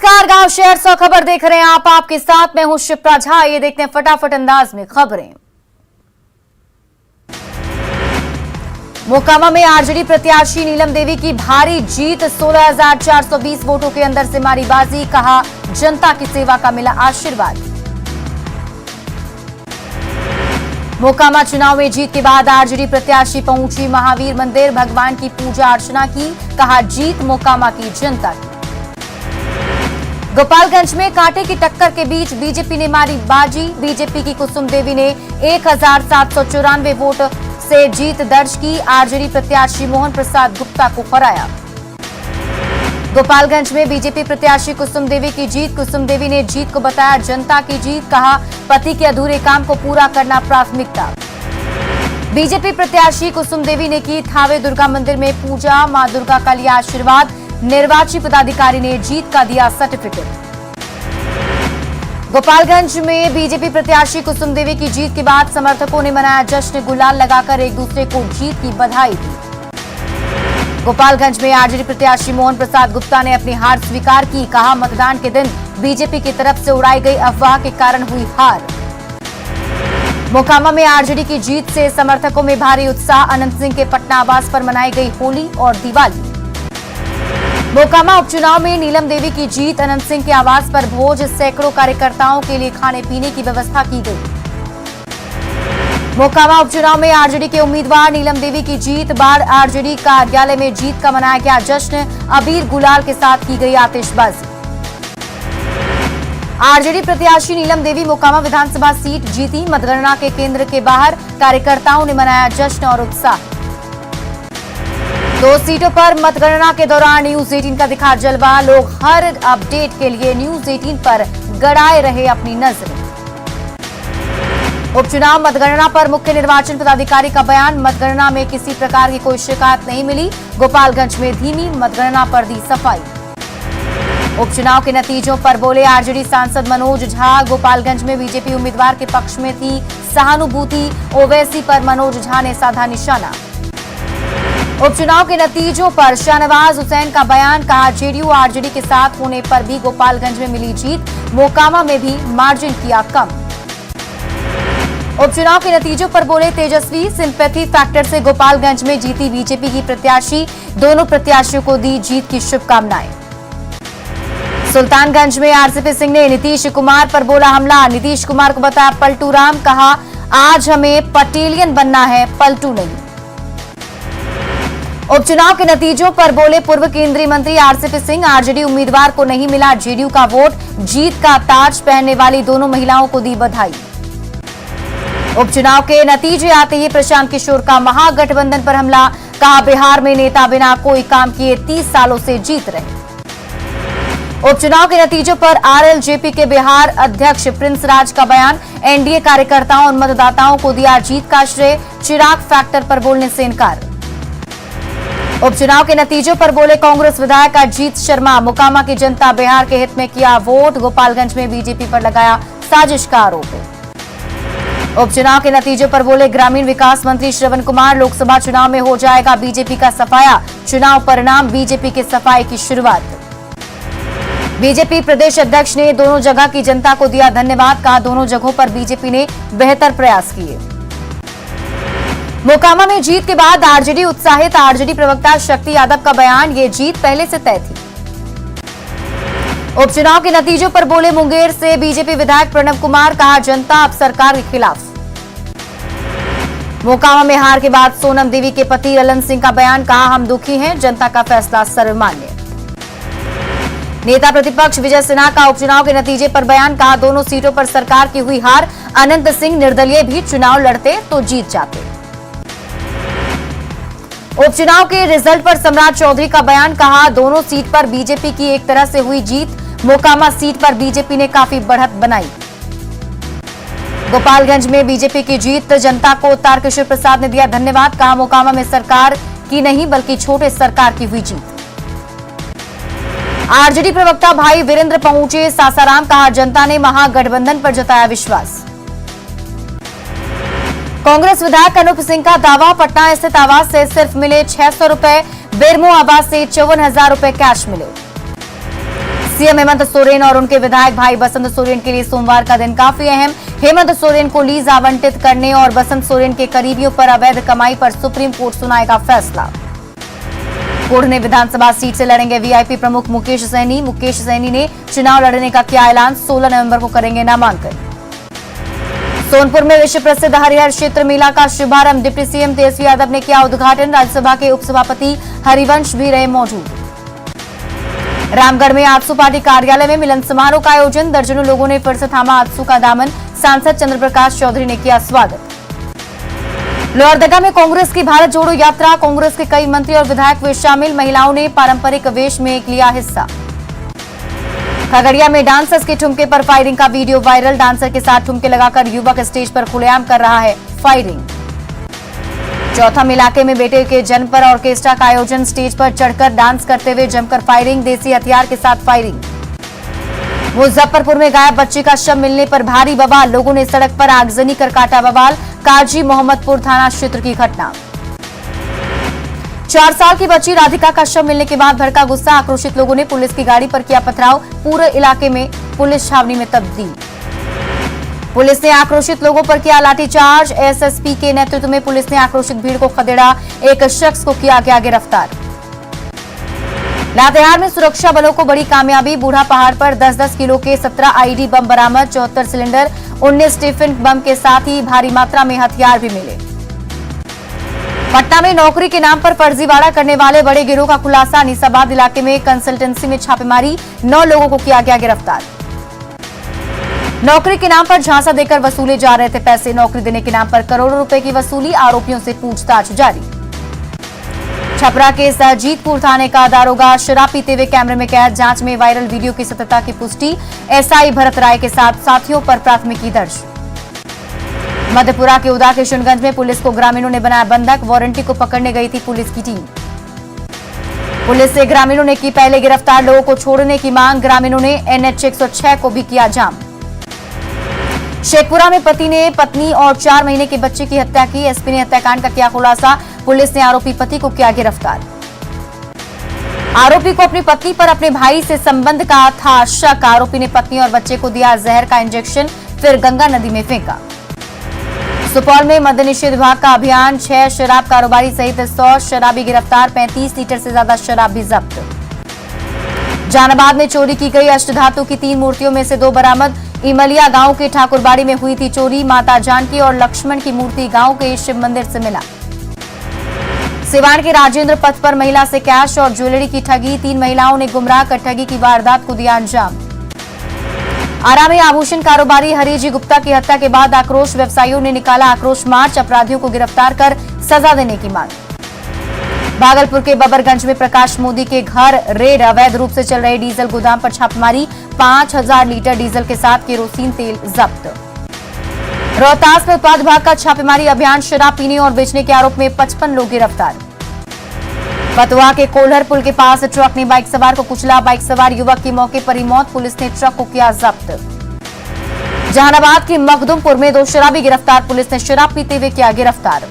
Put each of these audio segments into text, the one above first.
नमस्कार, गांव शहर 100 खबर देख रहे हैं आप। आपके साथ मैं हूं शिप्रा झा। ये देखते हैं फटाफट अंदाज में खबरें। मोकामा में आरजेडी प्रत्याशी नीलम देवी की भारी जीत, 16,420 वोटों के अंदर से मारी बाजी, कहा जनता की सेवा का मिला आशीर्वाद। मोकामा चुनाव में जीत के बाद आरजेडी प्रत्याशी पहुंची महावीर मंदिर, भगवान की पूजा अर्चना की, कहा जीत मोकामा की जनता की। गोपालगंज में कांटे की टक्कर के बीच बीजेपी ने मारी बाजी, बीजेपी की कुसुम देवी ने 1,794 वोट से जीत दर्ज की, आरजेडी प्रत्याशी मोहन प्रसाद गुप्ता को हराया। गोपालगंज में बीजेपी प्रत्याशी कुसुम देवी की जीत, कुसुम देवी ने जीत को बताया जनता की जीत, कहा पति के अधूरे काम को पूरा करना प्राथमिकता। बीजेपी प्रत्याशी कुसुम देवी ने की थावे दुर्गा मंदिर में पूजा, मां दुर्गा का लिया आशीर्वाद, निर्वाची पदाधिकारी ने जीत का दिया सर्टिफिकेट। गोपालगंज में बीजेपी प्रत्याशी कुसुम देवी की जीत के बाद समर्थकों ने मनाया जश्न, गुलाल लगाकर एक दूसरे को जीत की बधाई दी। गोपालगंज में आरजेडी प्रत्याशी मोहन प्रसाद गुप्ता ने अपनी हार स्वीकार की, कहा मतदान के दिन बीजेपी की तरफ से उड़ाई गई अफवाह के कारण हुई हार। मोकामा में आरजेडी की जीत से समर्थकों में भारी उत्साह, अनंत सिंह के पटना आवास पर मनाई गई होली और दिवाली। मोकामा उपचुनाव में नीलम देवी की जीत, अनंत सिंह के आवास पर भोज, सैकड़ों कार्यकर्ताओं के लिए खाने पीने की व्यवस्था की गई। मोकामा उपचुनाव में आरजेडी के उम्मीदवार नीलम देवी की जीत, बाढ़ आरजेडी कार्यालय में जीत का मनाया गया जश्न, अबीर गुलाल के साथ की गई आतिशबाजी। आरजेडी प्रत्याशी नीलम देवी मोकामा विधानसभा सीट जीती, मतगणना के केंद्र के बाहर कार्यकर्ताओं ने मनाया जश्न और उत्साह। 2 सीटों पर मतगणना के दौरान न्यूज 18 का दिखा जलवा, लोग हर अपडेट के लिए न्यूज 18 पर गड़ाए रहे अपनी नजरें। उपचुनाव मतगणना पर मुख्य निर्वाचन पदाधिकारी का बयान, मतगणना में किसी प्रकार की कोई शिकायत नहीं मिली, गोपालगंज में धीमी मतगणना पर दी सफाई। उपचुनाव के नतीजों पर बोले आरजेडी सांसद मनोज झा, गोपालगंज में बीजेपी उम्मीदवार के पक्ष में थी सहानुभूति, ओवैसी पर मनोज झा ने साधा निशाना। उपचुनाव के नतीजों पर शाहनवाज हुसैन का बयान, कहा जेडीयू आरजेडी के साथ होने पर भी गोपालगंज में मिली जीत, मोकामा में भी मार्जिन किया कम। उपचुनाव के नतीजों पर बोले तेजस्वी, सिंपैथी फैक्टर से गोपालगंज में जीती बीजेपी की प्रत्याशी, दोनों प्रत्याशियों को दी जीत की शुभकामनाएं। सुल्तानगंज में आरसीपी सिंह ने नीतीश कुमार पर बोला हमला, नीतीश कुमार को बताया पलटू राम, कहा आज हमें पटेलियन बनना है, पलटू नहीं। उपचुनाव के नतीजों पर बोले पूर्व केंद्रीय मंत्री आरसीपी सिंह, आरजेडी उम्मीदवार को नहीं मिला जेडीयू का वोट, जीत का ताज पहनने वाली दोनों महिलाओं को दी बधाई। उपचुनाव के नतीजे आते ही प्रशांत किशोर का महागठबंधन पर हमला, कहा बिहार में नेता बिना कोई काम किए 30 सालों से जीत रहे। उपचुनाव के नतीजों पर आरएलजेपी के बिहार अध्यक्ष प्रिंस राज का बयान, एनडीए कार्यकर्ताओं और मतदाताओं को दिया जीत का श्रेय, चिराग फैक्टर पर बोलने से इनकार। उपचुनाव के नतीजों पर बोले कांग्रेस विधायक अजीत शर्मा, मोकामा की जनता बिहार के हित में किया वोट, गोपालगंज में बीजेपी पर लगाया साजिश का आरोप। उपचुनाव के नतीजों पर बोले ग्रामीण विकास मंत्री श्रवण कुमार, लोकसभा चुनाव में हो जाएगा बीजेपी का सफाया, चुनाव परिणाम बीजेपी के सफाई की शुरुआत। बीजेपी प्रदेश अध्यक्ष ने दोनों जगह की जनता को दिया धन्यवाद, कहा दोनों जगहों पर बीजेपी ने बेहतर प्रयास किए। मोकामा में जीत के बाद आरजेडी उत्साहित, आरजेडी प्रवक्ता शक्ति यादव का बयान, ये जीत पहले से तय थी। उपचुनाव के नतीजों पर बोले मुंगेर से बीजेपी विधायक प्रणव कुमार, कहा जनता अब सरकार के खिलाफ। मोकामा में हार के बाद सोनम देवी के पति ललन सिंह का बयान, कहा हम दुखी हैं, जनता का फैसला सर्वमान्य। नेता प्रतिपक्ष विजय सिन्हा का उपचुनाव के नतीजे पर बयान, कहा दोनों सीटों पर सरकार की हुई हार, अनंत सिंह निर्दलीय भी चुनाव लड़ते तो जीत जाते। उपचुनाव के रिजल्ट पर सम्राट चौधरी का बयान, कहा दोनों सीट पर बीजेपी की एक तरह से हुई जीत, मोकामा सीट पर बीजेपी ने काफी बढ़त बनाई। गोपालगंज में बीजेपी की जीत, जनता को तारकिशोर प्रसाद ने दिया धन्यवाद, कहा मोकामा में सरकार की नहीं बल्कि छोटे सरकार की हुई जीत। आरजेडी प्रवक्ता भाई वीरेंद्र पहुंचे सासाराम, कहा जनता ने महागठबंधन पर जताया विश्वास। कांग्रेस विधायक अनूप सिंह का दावा, पटना स्थित आवास से सिर्फ मिले 600 रुपए, बेरमो आवास से 54,000 रुपए कैश मिले। सीएम हेमंत सोरेन और उनके विधायक भाई बसंत सोरेन के लिए सोमवार का दिन काफी अहम। हेमंत सोरेन को लीज आवंटित करने और बसंत सोरेन के करीबियों पर अवैध कमाई पर सुप्रीम कोर्ट सुनाएगा फैसला। कोढ़ विधानसभा सीट से लड़ेंगे वीआईपी प्रमुख मुकेश सैनी। मुकेश सैनी ने चुनाव लड़ने का किया ऐलान, 16 नवंबर को करेंगे नामांकन। सोनपुर में विश्व प्रसिद्ध हरिहर क्षेत्र मेला का शुभारंभ डिप्टी सीएम तेजस्वी यादव ने किया उद्घाटन। राज्यसभा के उपसभापति हरिवंश भी रहे मौजूद। रामगढ़ में आजसू पार्टी कार्यालय में मिलन समारोह का आयोजन, दर्जनों लोगों ने फिर से थामा आजसू का दामन। सांसद चंद्र प्रकाश चौधरी ने किया स्वागत। लोहरदगा में कांग्रेस की भारत जोड़ो यात्रा, कांग्रेस के कई मंत्री और विधायक हुए शामिल। महिलाओं ने पारंपरिक वेश में लिया हिस्सा। खगड़िया में डांसर्स के ठुमके पर फायरिंग का वीडियो वायरल, डांसर के साथ ठुमके लगाकर युवक स्टेज पर खुलेआम कर रहा है फायरिंग। चौथम इलाके में बेटे के जन्म पर ऑर्केस्ट्रा का आयोजन, स्टेज पर चढ़कर डांस करते हुए जमकर फायरिंग, देसी हथियार के साथ फायरिंग। मुजफ्फरपुर में गायब बच्चे का शव मिलने पर भारी बवाल, लोगों ने सड़क पर आगजनी कर काटा बवाल। काजी मोहम्मदपुर थाना क्षेत्र की घटना। 4 साल की बच्ची राधिका का शव मिलने के बाद भड़का गुस्सा, आक्रोशित लोगों ने पुलिस की गाड़ी पर किया पथराव। पूरे इलाके में पुलिस छावनी में तब्दील। पुलिस ने आक्रोशित लोगों पर किया लाठीचार्ज, एसएसपी के नेतृत्व में पुलिस ने आक्रोशित भीड़ को खदेड़ा। एक शख्स को किया गया गिरफ्तार। लातेहार में सुरक्षा बलों को बड़ी कामयाबी, बूढ़ा पहाड़ पर 10-10 किलो के 17 आईडी बम बरामद, 74 सिलेंडर 19 टिफिन बम के साथ ही भारी मात्रा में हथियार भी मिले। पटना में नौकरी के नाम पर फर्जीवाड़ा करने वाले बड़े गिरोह का खुलासा, निजामाबाद इलाके में कंसल्टेंसी में छापेमारी, 9 लोगों को किया गया गिरफ्तार। नौकरी के नाम पर झांसा देकर वसूले जा रहे थे पैसे, नौकरी देने के नाम पर करोड़ों रुपए की वसूली, आरोपियों से पूछताछ जारी। छपरा के सहजीतपुर थाने का दारोगा शराब पीते हुए कैमरे में कैद, जांच में वायरल वीडियो की सत्यता की पुष्टि, एसआई भरत राय के साथ साथियों पर प्राथमिकी दर्ज। मधेपुरा के उदा किशनगंज में पुलिस को ग्रामीणों ने बनाया बंधक, वारंटी को पकड़ने गई थी पुलिस की टीम। पुलिस से ग्रामीणों ने की पहले गिरफ्तार लोगों को छोड़ने की मांग, ग्रामीणों ने एनएच 106 को भी किया जाम। शेखपुरा में पति ने पत्नी और 4 महीने के बच्चे की हत्या की, एसपी ने हत्याकांड का किया खुलासा, पुलिस ने आरोपी पति को किया गिरफ्तार। आरोपी को अपनी पत्नी पर अपने भाई से संबंध का था शक, आरोपी ने पत्नी और बच्चे को दिया जहर का इंजेक्शन, फिर गंगा नदी में फेंका। सुपौल में मद्य निषेध विभाग का अभियान, 6 शराब कारोबारी सहित 100 शराबी गिरफ्तार, 35 लीटर से ज्यादा शराब भी जब्त। जहानाबाद में चोरी की गई अष्टधातु की 3 मूर्तियों में से 2 बरामद, इमलिया गांव के ठाकुरबाड़ी में हुई थी चोरी, माता जानकी और लक्ष्मण की मूर्ति गांव के शिव मंदिर से मिला। सिवान के राजेंद्र पथ पर महिला से कैश और ज्वेलरी की ठगी, 3 महिलाओं ने गुमराह कर ठगी की वारदात को दिया अंजाम। आरा में आभूषण कारोबारी हरिजी गुप्ता की हत्या के बाद आक्रोश, व्यवसायियों ने निकाला आक्रोश मार्च, अपराधियों को गिरफ्तार कर सजा देने की मांग। भागलपुर के बबरगंज में प्रकाश मोदी के घर रेड, अवैध रूप से चल रहे डीजल गोदाम पर छापेमारी, 5000 लीटर डीजल के साथ केरोसिन तेल जब्त। रोहतास में उत्पाद विभाग का छापेमारी अभियान, शराब पीने और बेचने के आरोप में 55 लोग गिरफ्तार। फतुहा के कोल्हर पुल के पास ट्रक ने बाइक सवार को कुचला, बाइक सवार युवक की मौके पर ही मौत, पुलिस ने ट्रक को किया जब्त। जहानाबाद के मखदुमपुर में 2 शराबी गिरफ्तार, पुलिस ने शराब पीते हुए किया गिरफ्तार।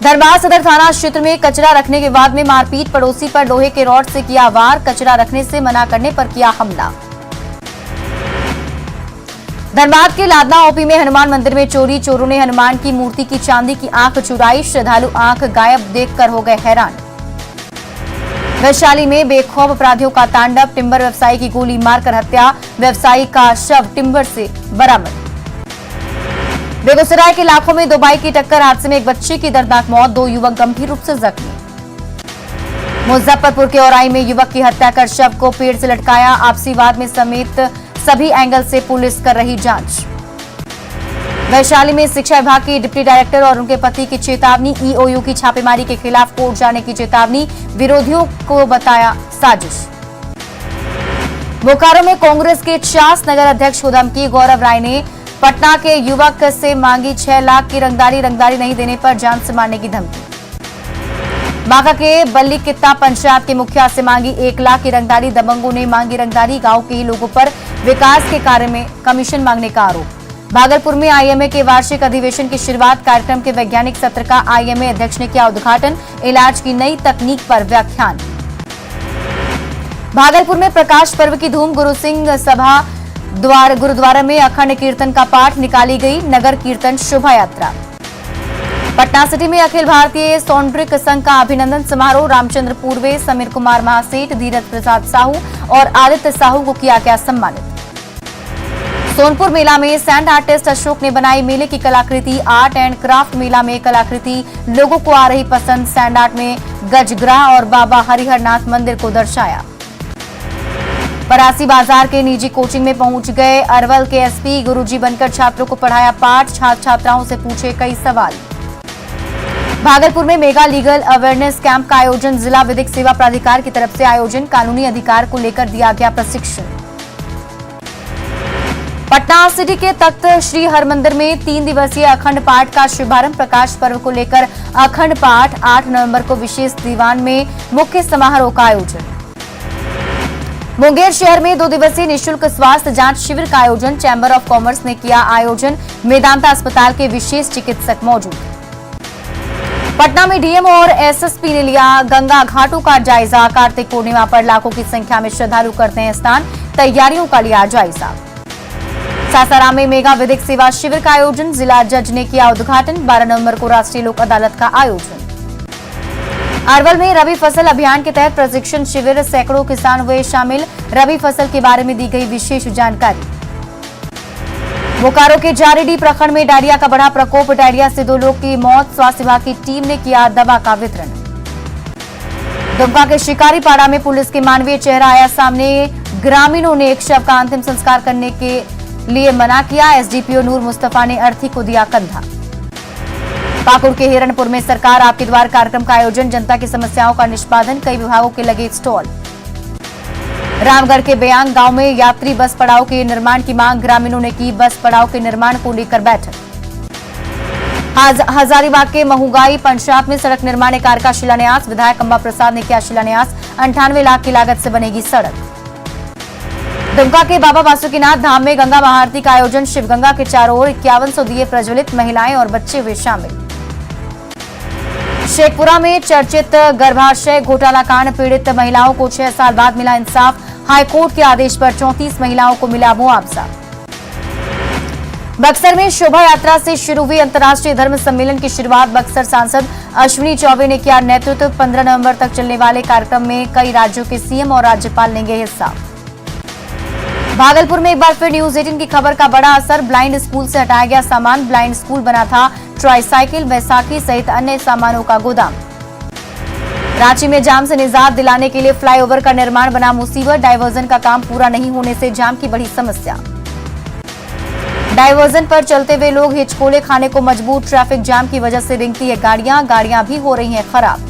धनबाद सदर थाना क्षेत्र में कचरा रखने के बाद में मारपीट, पड़ोसी पर लोहे के रॉड से किया वार, कचरा रखने से मना करने पर किया हमला। धनबाद के लादना ओपी में हनुमान मंदिर में चोरी, चोरों ने हनुमान की मूर्ति की चांदी की आंख चुराई, श्रद्धालु आंख गायब देखकर हो गए हैरान। वैशाली में बेखौफ अपराधियों का तांडव, टिम्बर व्यवसायी की गोली मारकर हत्या, व्यवसायी का शव टिम्बर से बरामद। बेगूसराय के लाखों में 2 बाइक की टक्कर, हादसे में एक बच्चे की दर्दनाक मौत, 2 युवक गंभीर रूप से जख्मी। मुजफ्फरपुर के औराई में युवक की हत्या कर शव को पेड़ से लटकाया, आपसी वाद में समेत सभी एंगल से पुलिस कर रही जांच। वैशाली में शिक्षा विभाग के डिप्टी डायरेक्टर और उनके पति की चेतावनी, ईओयू की छापेमारी के खिलाफ कोर्ट जाने की चेतावनी, विरोधियों को बताया साजिश। बोकारो में कांग्रेस के चास नगर अध्यक्ष को धमकी, गौरव राय ने पटना के युवक से मांगी 6 लाख की रंगदारी नहीं देने पर जान से मारने की धमकी। बांका के बल्ली कित्ता पंचायत के मुखिया से मांगी 1 लाख की रंगदारी, दबंगों ने मांगी रंगदारी, गांव के ही लोगों पर विकास के कार्य में कमीशन मांगने का आरोप। भागलपुर में आईएमए के वार्षिक अधिवेशन की शुरुआत, कार्यक्रम के वैज्ञानिक सत्र का आईएमए अध्यक्ष ने किया उद्घाटन, इलाज की नई तकनीक पर व्याख्यान। भागलपुर में प्रकाश पर्व की धूम। गुरु सिंह सभा गुरुद्वारा में अखंड कीर्तन का पाठ निकाली गई। नगर कीर्तन शोभा यात्रा। पटना सिटी में अखिल भारतीय सौंदर्यिक संघ का अभिनंदन समारोह। रामचंद्र पूर्वे, समीर कुमार महासेठ, धीरज प्रसाद साहू और आदित्य साहू को किया गया सम्मानित। सोनपुर मेला में सैंड आर्टिस्ट अशोक ने बनाई मेले की कलाकृति। आर्ट एंड क्राफ्ट मेला में कलाकृति लोगों को आ रही पसंद। सैंड आर्ट में गजग्राह और बाबा हरिहरनाथ मंदिर को दर्शाया। परासी बाजार के निजी कोचिंग में पहुंच गए अरवल के एसपी। गुरुजी बनकर छात्रों को पढ़ाया पाठ। छात्र छात्राओं से पूछे कई सवाल। भागलपुर में मेगा लीगल अवेयरनेस कैंप का आयोजन। जिला विधिक सेवा प्राधिकार की तरफ से आयोजन। कानूनी अधिकार को लेकर दिया गया प्रशिक्षण। पटना सिटी के तख्त श्री हरमंदिर में 3 दिवसीय अखंड पाठ का शुभारंभ। प्रकाश पर्व को लेकर अखंड पाठ। 8 नवंबर को विशेष दीवान में मुख्य समारोह का आयोजन। मुंगेर शहर में 2 दिवसीय निःशुल्क स्वास्थ्य जांच शिविर का आयोजन। चैंबर ऑफ कॉमर्स ने किया आयोजन। मेदांता अस्पताल के विशेष चिकित्सक मौजूद। पटना में डीएम और एसएसपी ने लिया गंगा घाटों का जायजा। कार्तिक पूर्णिमा पर लाखों की संख्या में श्रद्धालु करते हैं स्नान। तैयारियों का लिया जायजा। सासाराम में मेगा विधिक सेवा शिविर का आयोजन। जिला जज ने किया उद्घाटन। 12 नवंबर को राष्ट्रीय लोक अदालत का आयोजन। अरवल में रबी फसल अभियान के तहत प्रशिक्षण शिविर। सैकड़ों किसान हुए शामिल। रबी फसल के बारे में दी गई विशेष जानकारी। बोकारो के जारीडीह प्रखंड में डायरिया का बढ़ा प्रकोप। डायरिया से 2 लोग की मौत। स्वास्थ्य विभाग की टीम ने किया दवा का वितरण। दुमका के शिकारीपाड़ा में पुलिस के मानवीय चेहरा आया सामने। ग्रामीणों ने एक शव का अंतिम संस्कार करने के लिए मना किया। एसडीपीओ नूर मुस्तफा ने अर्थी को दिया कंधा। पाकुड़ के हिरणपुर में सरकार आपके द्वार कार्यक्रम का आयोजन। जनता की समस्याओं का निष्पादन। कई विभागों के लगे स्टॉल। रामगढ़ के बेयांग गांव में यात्री बस पड़ाव के निर्माण की मांग। ग्रामीणों ने की बस पड़ाव के निर्माण को लेकर बैठक। हजारीबाग के महुगाई पंचायत में सड़क निर्माण कार्य का शिलान्यास। विधायक अंबा प्रसाद ने किया शिलान्यास। 98 लाख की लागत से बनेगी सड़क। दुमका के बाबा बासुकीनाथ धाम में गंगा महाआरती का आयोजन। शिवगंगा के चारों ओर 5100 दिए प्रज्वलित। महिलाएं और बच्चे हुए शामिल। शेखपुरा में चर्चित गर्भाशय घोटाला कांड। पीड़ित महिलाओं को 6 साल बाद मिला इंसाफ। हाईकोर्ट के आदेश पर 34 महिलाओं को मिला मुआवजा। बक्सर में शोभा यात्रा से शुरू हुई अंतर्राष्ट्रीय धर्म सम्मेलन की शुरुआत। बक्सर सांसद अश्विनी चौबे ने किया नेतृत्व। 15 नवंबर तक चलने वाले कार्यक्रम में कई राज्यों के सीएम और राज्यपाल लेंगे हिस्सा। भागलपुर में एक बार फिर न्यूज 18 की खबर का बड़ा असर। ब्लाइंड स्कूल से हटाया गया सामान। ब्लाइंड स्कूल बना था ट्राईसाइकिल, बैसाखी सहित अन्य सामानों का गोदाम। रांची में जाम से निजात दिलाने के लिए फ्लाईओवर का निर्माण बना मुसीबत। डायवर्जन का काम पूरा नहीं होने से जाम की बड़ी समस्या। डायवर्जन पर चलते हुए लोग हिचकोले खाने को मजबूर। ट्रैफिक जाम की वजह से रिंगती है गाड़ियां भी हो रही हैं खराब।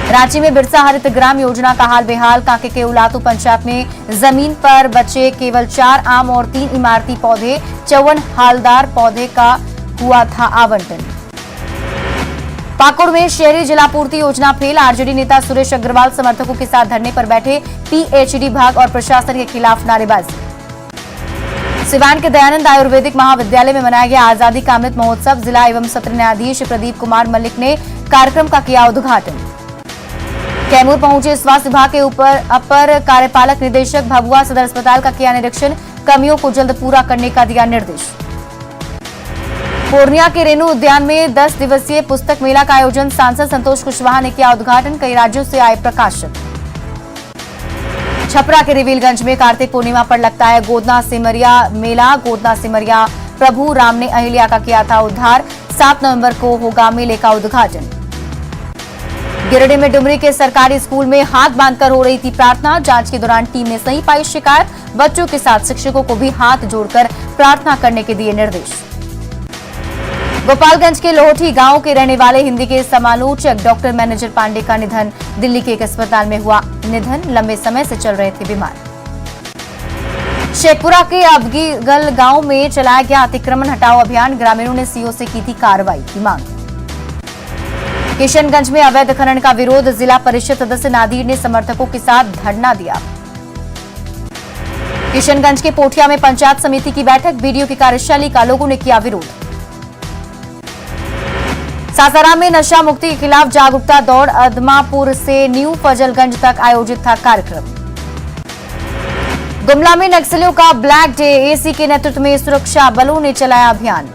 रांची में बिरसा हरित ग्राम योजना का हाल बेहाल। कांके के उलातू पंचायत में जमीन पर बचे केवल 4 आम और 3 इमारती पौधे। 54 हालदार पौधे का हुआ था आवंटन। पाकुड़ में शहरी जलापूर्ति योजना फेल। आरजेडी नेता सुरेश अग्रवाल समर्थकों के साथ धरने पर बैठे। पीएचडी विभाग और प्रशासन के खिलाफ नारेबाजी। सिवान के दयानंद आयुर्वेदिक महाविद्यालय में मनाया गया आजादी का अमृत महोत्सव। जिला एवं सत्र न्यायाधीश प्रदीप कुमार मलिक ने कार्यक्रम का किया उद्घाटन। कैमूर पहुंचे स्वास्थ्य विभाग के अपर कार्यपालक निदेशक। भभुआ सदर अस्पताल का किया निरीक्षण। कमियों को जल्द पूरा करने का दिया निर्देश। पूर्णिया के रेणु उद्यान में 10 दिवसीय पुस्तक मेला का आयोजन। सांसद संतोष कुशवाहा ने किया उद्घाटन। कई राज्यों से आए प्रकाशक। छपरा के रिवीलगंज में कार्तिक पूर्णिमा पर लगता है गोदना सिमरिया मेला। गोदना सिमरिया प्रभु राम ने अहिल्या का किया था उद्धार। 7 नवंबर को होगा मेले का उद्घाटन। गिरिडीह में डुमरी के सरकारी स्कूल में हाथ बांधकर हो रही थी प्रार्थना। जांच के दौरान टीम ने सही पाई शिकायत। बच्चों के साथ शिक्षकों को भी हाथ जोड़कर प्रार्थना करने के दिए निर्देश। गोपालगंज के लोहठी गांव के रहने वाले हिंदी के समालोचक डॉक्टर मैनेजर पांडे का निधन। दिल्ली के एक अस्पताल में हुआ निधन। लंबे समय से चल रहे थे बीमार। शेखपुरा के अबगीगल गांव में चलाया गया अतिक्रमण हटाओ अभियान। ग्रामीणों ने सीओ से की थी कार्रवाई की मांग। किशनगंज में अवैध खनन का विरोध। जिला परिषद सदस्य नादिर ने समर्थकों के साथ धरना दिया। किशनगंज के पोठिया में पंचायत समिति की बैठक। बीडीओ की कार्यशैली का लोगों ने किया विरोध। सासाराम में नशा मुक्ति के खिलाफ जागरूकता दौड़, अदमापुर से न्यू फजलगंज तक आयोजित था कार्यक्रम। गुमला में नक्सलियों का ब्लैक डे, एसी के नेतृत्व में सुरक्षा बलों ने चलाया अभियान।